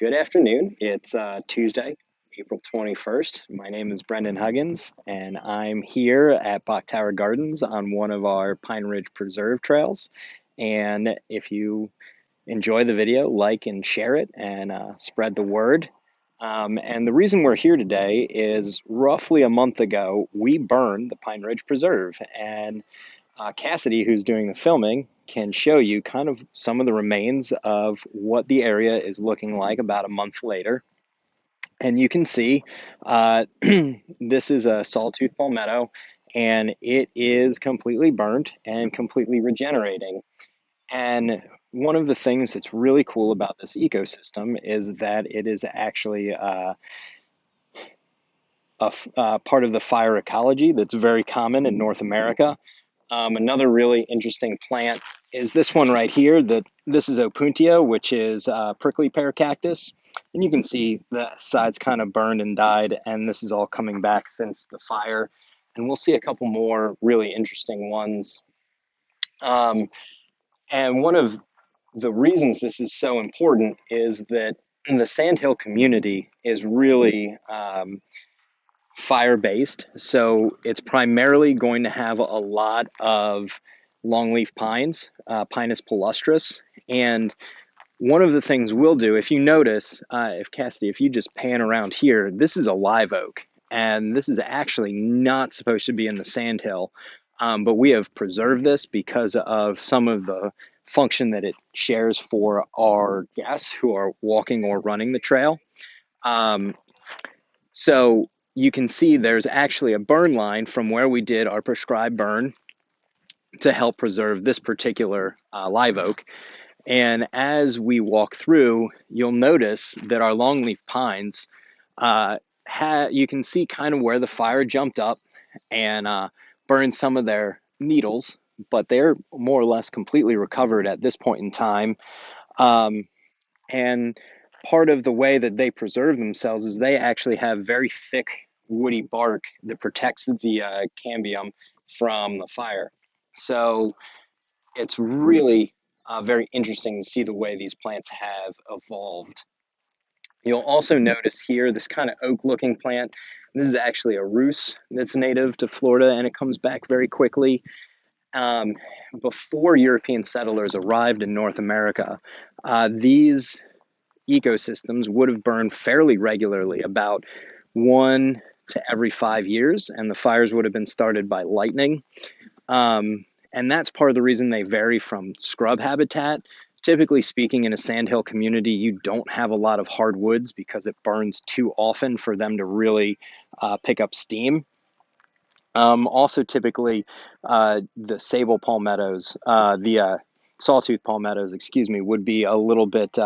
Good afternoon. It's Tuesday, April 21st. My name is Brendan Huggins, and I'm here at Bach Tower Gardens on one of our Pine Ridge Preserve trails. And if you enjoy the video, like and share it and spread the word. And the reason we're here today is roughly a month ago, we burned the Pine Ridge Preserve. And Cassidy, who's doing the filming, can show you kind of some of the remains of what the area is looking like about a month later. And you can see this is a sawtooth palmetto, and it is completely burned and completely regenerating. And one of the things that's really cool about this ecosystem is that it is actually part of the fire ecology that's very common in North America. Another really interesting plant is this one right here. This is Opuntia, which is prickly pear cactus. And you can see the sides kind of burned and died, and this is all coming back since the fire. And we'll see a couple more really interesting ones. Um, and one of the reasons this is so important is that the sandhill community is really fire-based, so it's primarily going to have a lot of longleaf pines, Pinus palustris. And one of the things we'll do, if you notice, if Cassidy, if you just pan around here, this is a live oak, and this is actually not supposed to be in the sandhill, but we have preserved this because of some of the function that it shares for our guests who are walking or running the trail. Um, so you can see there's actually a burn line from where we did our prescribed burn to help preserve this particular live oak. And as we walk through, you'll notice that our longleaf pines, you can see kind of where the fire jumped up and burned some of their needles, but they're more or less completely recovered at this point in time. Um, and part of the way that they preserve themselves is they actually have very thick woody bark that protects the cambium from the fire. So it's really very interesting to see the way these plants have evolved. You'll also notice here this kind of oak looking plant. This is actually a rus that's native to Florida, and it comes back very quickly. Um, Before European settlers arrived in North America, these ecosystems would have burned fairly regularly, about 1 to every 5 years, and the fires would have been started by lightning. And that's part of the reason they vary from scrub habitat. Typically speaking, in a sandhill community, you don't have a lot of hardwoods because it burns too often for them to really pick up steam. Also, typically, the sable palmettos, the sawtooth palmettos, excuse me, would be a little bit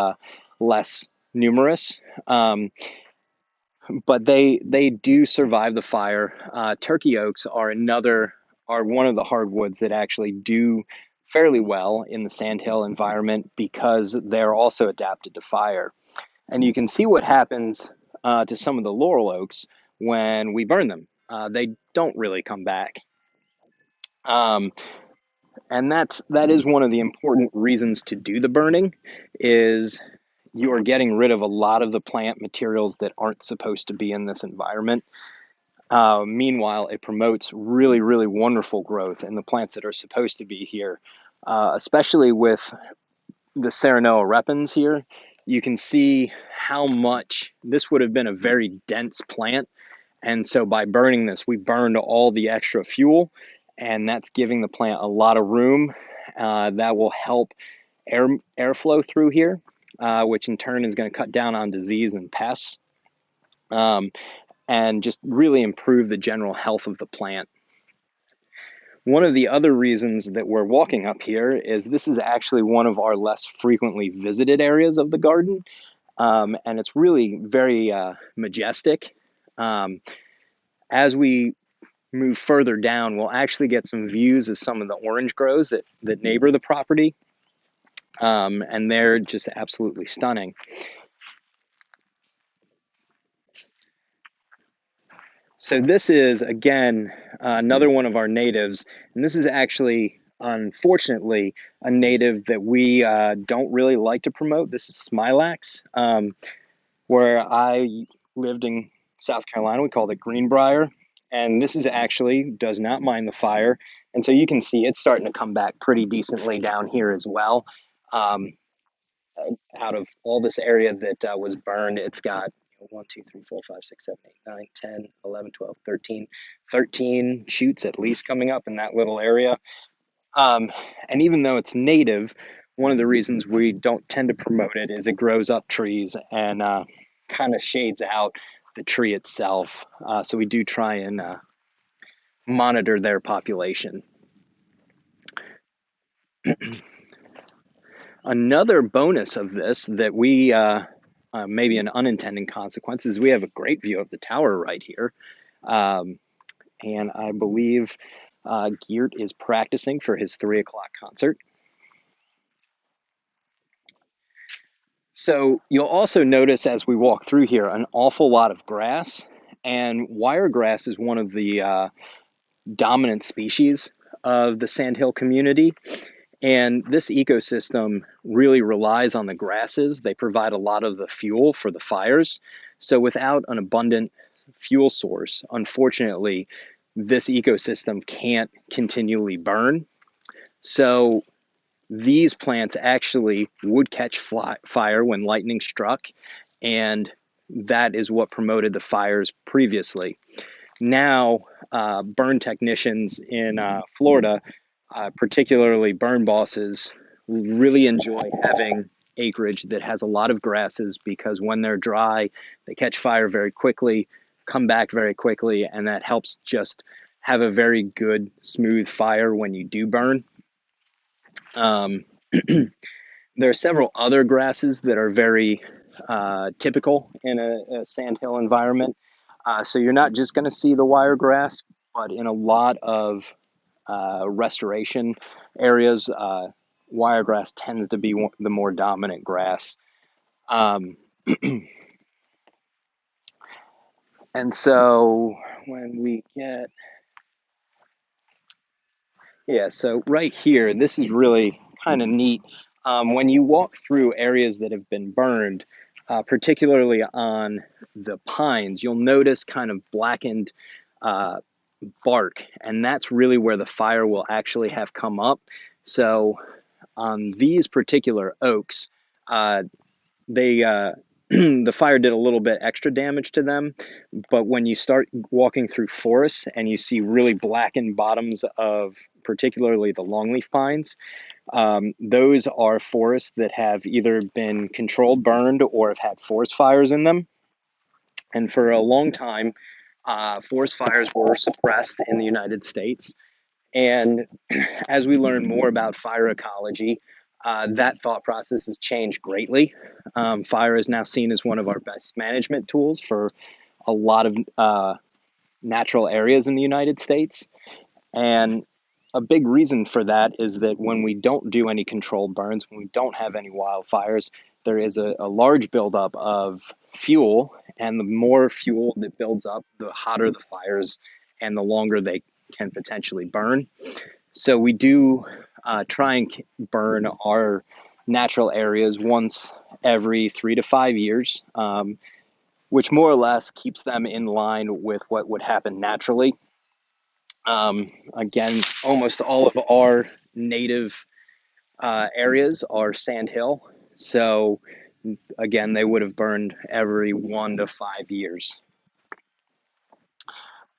less numerous, but they do survive the fire. Turkey oaks are one of the hardwoods that actually do fairly well in the sandhill environment because they're also adapted to fire. And you can see what happens to some of the laurel oaks when we burn them. They don't really come back. Um, and that is one of the important reasons to do the burning is you are getting rid of a lot of the plant materials that aren't supposed to be in this environment. Meanwhile, it promotes really, really wonderful growth in the plants that are supposed to be here, especially with the Serenoa repens here. You can see how much this would have been a very dense plant. And so by burning this, we burned all the extra fuel, and that's giving the plant a lot of room. That will help airflow through here, which in turn is going to cut down on disease and pests, and just really improve the general health of the plant. One of the other reasons that we're walking up here is this is actually one of our less frequently visited areas of the garden, and it's really very majestic. As we move further down, we'll actually get some views of some of the orange groves that neighbor the property, and they're just absolutely stunning. So this is, again, another one of our natives, and this is actually, unfortunately, a native that we don't really like to promote. This is Smilax. Where I lived in South Carolina, we called it Greenbrier. And this is actually does not mind the fire. And so you can see it's starting to come back pretty decently down here as well. Um, Out of all this area that was burned, it's got 1, 2, 3, 4, 5, 6, 7, 8, 9, 10, 11, 12, 13, 13 shoots at least coming up in that little area. Um, and even though it's native, one of the reasons we don't tend to promote it is it grows up trees and kind of shades out the tree itself. So we do try and monitor their population. Another bonus of this that we maybe an unintended consequence is we have a great view of the tower right here. Um, and I believe Geert is practicing for his 3 o'clock concert. So you'll also notice as we walk through here an awful lot of grass, and wiregrass is one of the dominant species of the sandhill community. And this ecosystem really relies on the grasses. They provide a lot of the fuel for the fires. So without an abundant fuel source, unfortunately, this ecosystem can't continually burn. So these plants actually would catch fire when lightning struck, and that is what promoted the fires previously. Now, burn technicians in Florida, particularly burn bosses, really enjoy having acreage that has a lot of grasses because when they're dry, they catch fire very quickly, come back very quickly, and that helps just have a very good, smooth fire when you do burn. Um, there are several other grasses that are very typical in a sandhill environment. So you're not just going to see the wiregrass, but in a lot of restoration areas, wiregrass tends to be the more dominant grass. Um, and so when we get, yeah, so right here, this is really kind of neat. When you walk through areas that have been burned, particularly on the pines, you'll notice kind of blackened uh, bark, and that's really where the fire will actually have come up. So on these particular oaks, they the fire did a little bit extra damage to them, but when you start walking through forests and you see really blackened bottoms of particularly the longleaf pines, those are forests that have either been controlled burned or have had forest fires in them. And for a long time, forest fires were suppressed in the United States. And as we learn more about fire ecology, that thought process has changed greatly. Fire is now seen as one of our best management tools for a lot of natural areas in the United States. And a big reason for that is that when we don't do any controlled burns, when we don't have any wildfires, there is a large buildup of fuel. And the more fuel that builds up, the hotter the fires and the longer they can potentially burn. So we do try and burn our natural areas once every 3 to 5 years, which more or less keeps them in line with what would happen naturally. Again, almost all of our native areas are sandhill. So again, they would have burned every 1 to 5 years.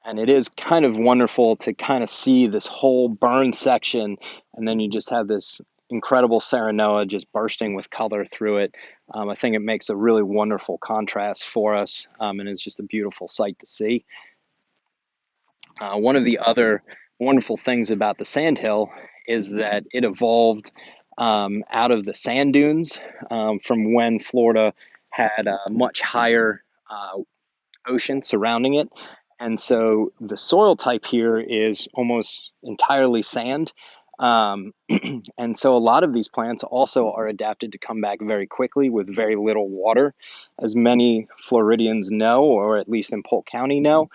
And it is kind of wonderful to kind of see this whole burn section, and then you just have this incredible Serenoa just bursting with color through it. I think it makes a really wonderful contrast for us, and it's just a beautiful sight to see. One of the other wonderful things about the sandhill is that it evolved out of the sand dunes from when Florida had a much higher ocean surrounding it. And so the soil type here is almost entirely sand. Um, and so a lot of these plants also are adapted to come back very quickly with very little water. As many Floridians know, or at least in Polk County know,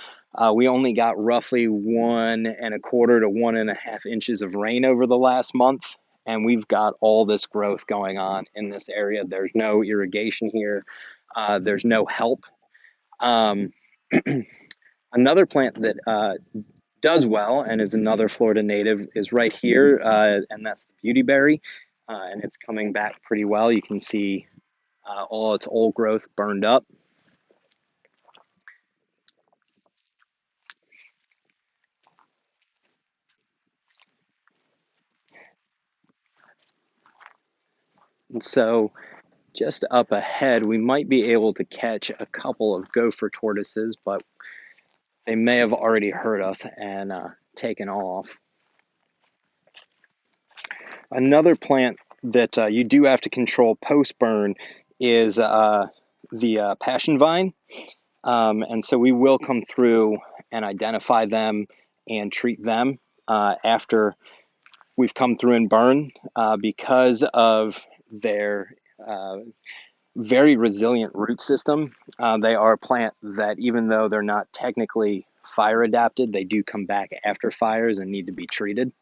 we only got roughly 1.25 to 1.5 inches of rain over the last month. And we've got all this growth going on in this area. There's no irrigation here. there's no help. Um, Another plant that does well and is another Florida native is right here, and that's the beautyberry, and it's coming back pretty well. You can see all its old growth burned up. And so just up ahead, we might be able to catch a couple of gopher tortoises, but they may have already heard us and taken off. Another plant that you do have to control post-burn is the passion vine. And so we will come through and identify them and treat them after we've come through and burn because of their very resilient root system. They are a plant that, even though they're not technically fire adapted, they do come back after fires and need to be treated.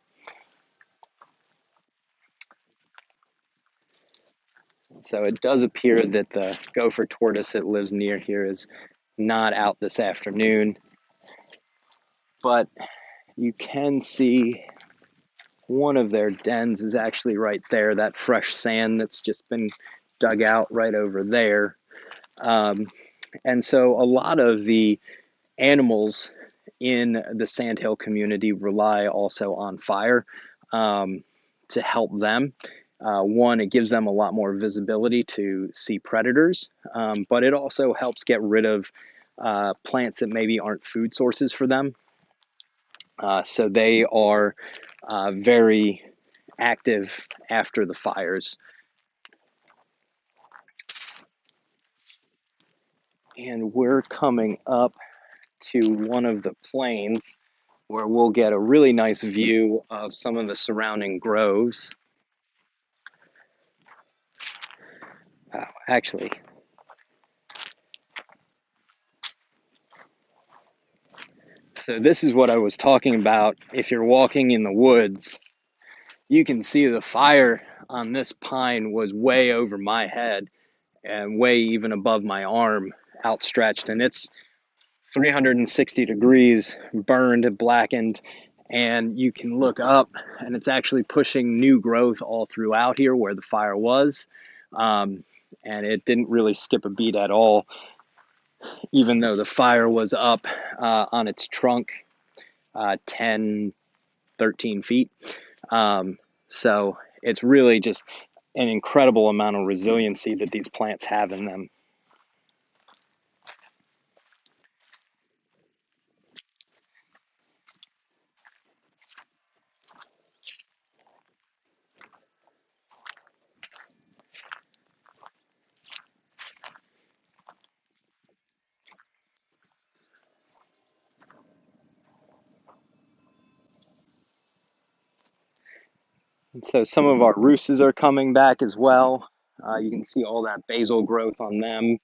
So it does appear that the gopher tortoise that lives near here is not out this afternoon, but you can see one of their dens is actually right there, that fresh sand that's just been dug out right over there. And so a lot of the animals in the sandhill community rely also on fire to help them. One, it gives them a lot more visibility to see predators, but it also helps get rid of plants that maybe aren't food sources for them. So they are very active after the fires. And we're coming up to one of the plains where we'll get a really nice view of some of the surrounding groves. Actually, so this is what I was talking about. If you're walking in the woods, you can see the fire on this pine was way over my head and way even above my arm outstretched, and it's 360 degrees burned, blackened, and you can look up and it's actually pushing new growth all throughout here where the fire was. And it didn't really skip a beat at all, even though the fire was up on its trunk 10, 13 feet. So it's really just an incredible amount of resiliency that these plants have in them. And so some of our rhuses are coming back as well. You can see all that basal growth on them.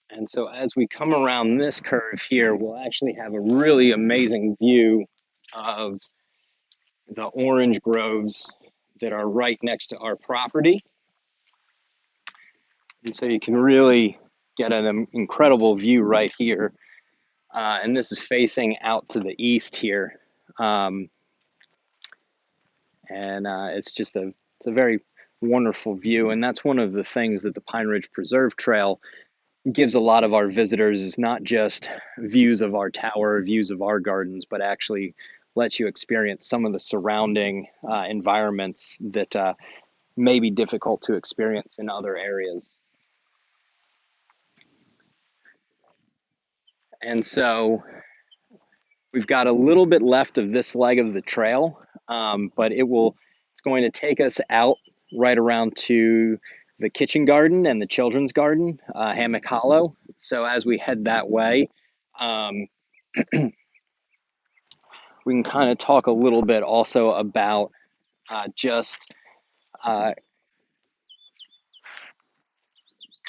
And so as we come around this curve here, we'll actually have a really amazing view of the orange groves that are right next to our property. And so you can really get an incredible view right here. And this is facing out to the east here. It's just it's a very wonderful view. And that's one of the things that the Pine Ridge Preserve Trail gives a lot of our visitors, is not just views of our tower, views of our gardens, but actually lets you experience some of the surrounding environments that may be difficult to experience in other areas. And so we've got a little bit left of this leg of the trail, but it's going to take us out right around to the kitchen garden and the children's garden, Hammock Hollow. So as we head that way, um, we can kind of talk a little bit also about just uh,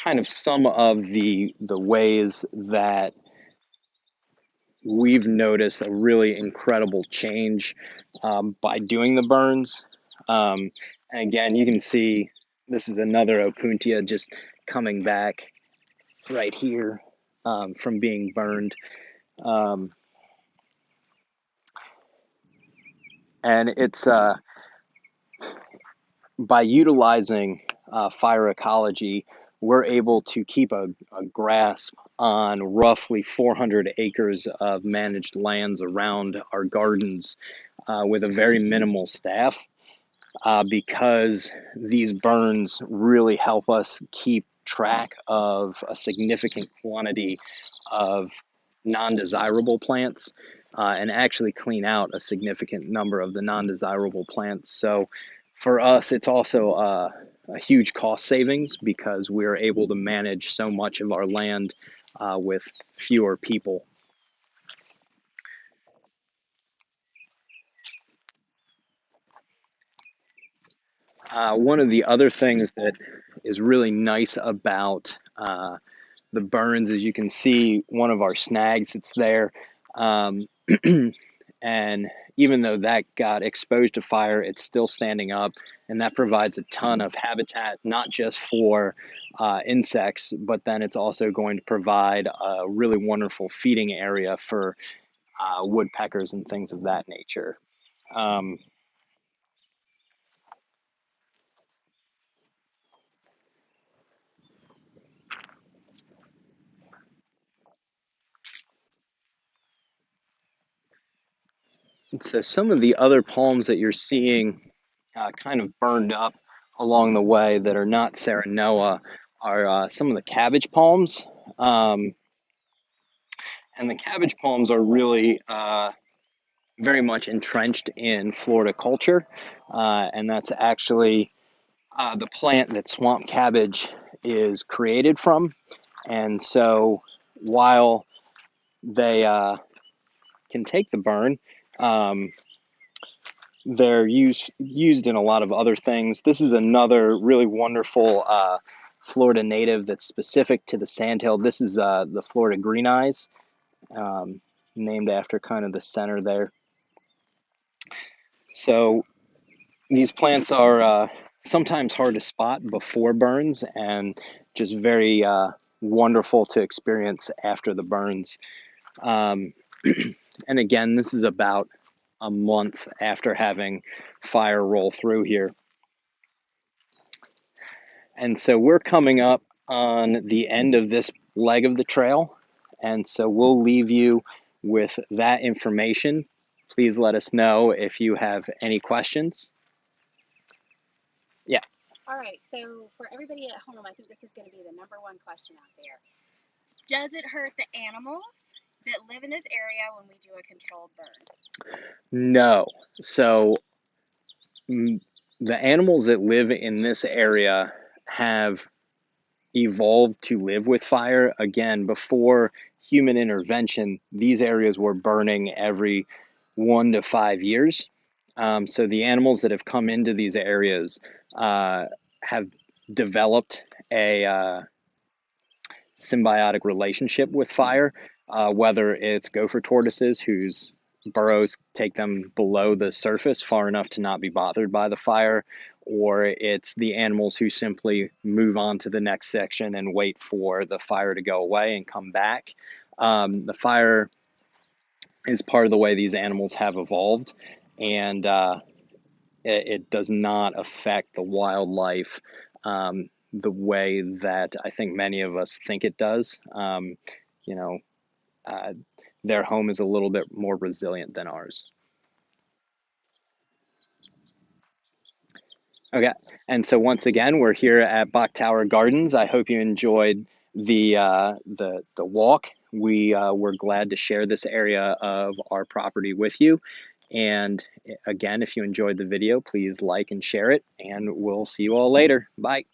kind of some of the ways that we've noticed a really incredible change by doing the burns. And again, you can see this is another opuntia just coming back right here from being burned. Um, and it's by utilizing fire ecology, we're able to keep a grasp on roughly 400 acres of managed lands around our gardens with a very minimal staff. Because these burns really help us keep track of a significant quantity of non-desirable plants and actually clean out a significant number of the non-desirable plants. So for us, it's also a huge cost savings because we're able to manage so much of our land with fewer people. One of the other things that is really nice about the burns, as you can see, one of our snags that's there. Um, and even though that got exposed to fire, it's still standing up, and that provides a ton of habitat, not just for insects, but then it's also going to provide a really wonderful feeding area for woodpeckers and things of that nature. Um, so some of the other palms that you're seeing kind of burned up along the way that are not Serenoa are some of the cabbage palms. Um, and the cabbage palms are really very much entrenched in Florida culture. And that's actually the plant that swamp cabbage is created from. And so while they can take the burn, um, they're used in a lot of other things. This is another really wonderful Florida native that's specific to the sandhill. This is the Florida green eyes, um, named after kind of the center there. So these plants are sometimes hard to spot before burns and just very wonderful to experience after the burns. Um, and again, this is about a month after having fire roll through here. And so we're coming up on the end of this leg of the trail. And so we'll leave you with that information. Please let us know if you have any questions. Yeah. All right, so for everybody at home, I think this is going to be the number one question out there. Does it hurt the animals that live in this area when we do a controlled burn? No. So the animals that live in this area have evolved to live with fire. Again, before human intervention, these areas were burning every 1 to 5 years. So the animals that have come into these areas have developed a symbiotic relationship with fire, whether it's gopher tortoises whose burrows take them below the surface far enough to not be bothered by the fire, or it's the animals who simply move on to the next section and wait for the fire to go away and come back. The fire is part of the way these animals have evolved, and it does not affect the wildlife the way that I think many of us think it does. You know, uh, their home is a little bit more resilient than ours. Okay, and so once again, we're here at Bach Tower Gardens. I hope you enjoyed the walk. We were glad to share this area of our property with you. And again, if you enjoyed the video, please like and share it, and we'll see you all later. Bye.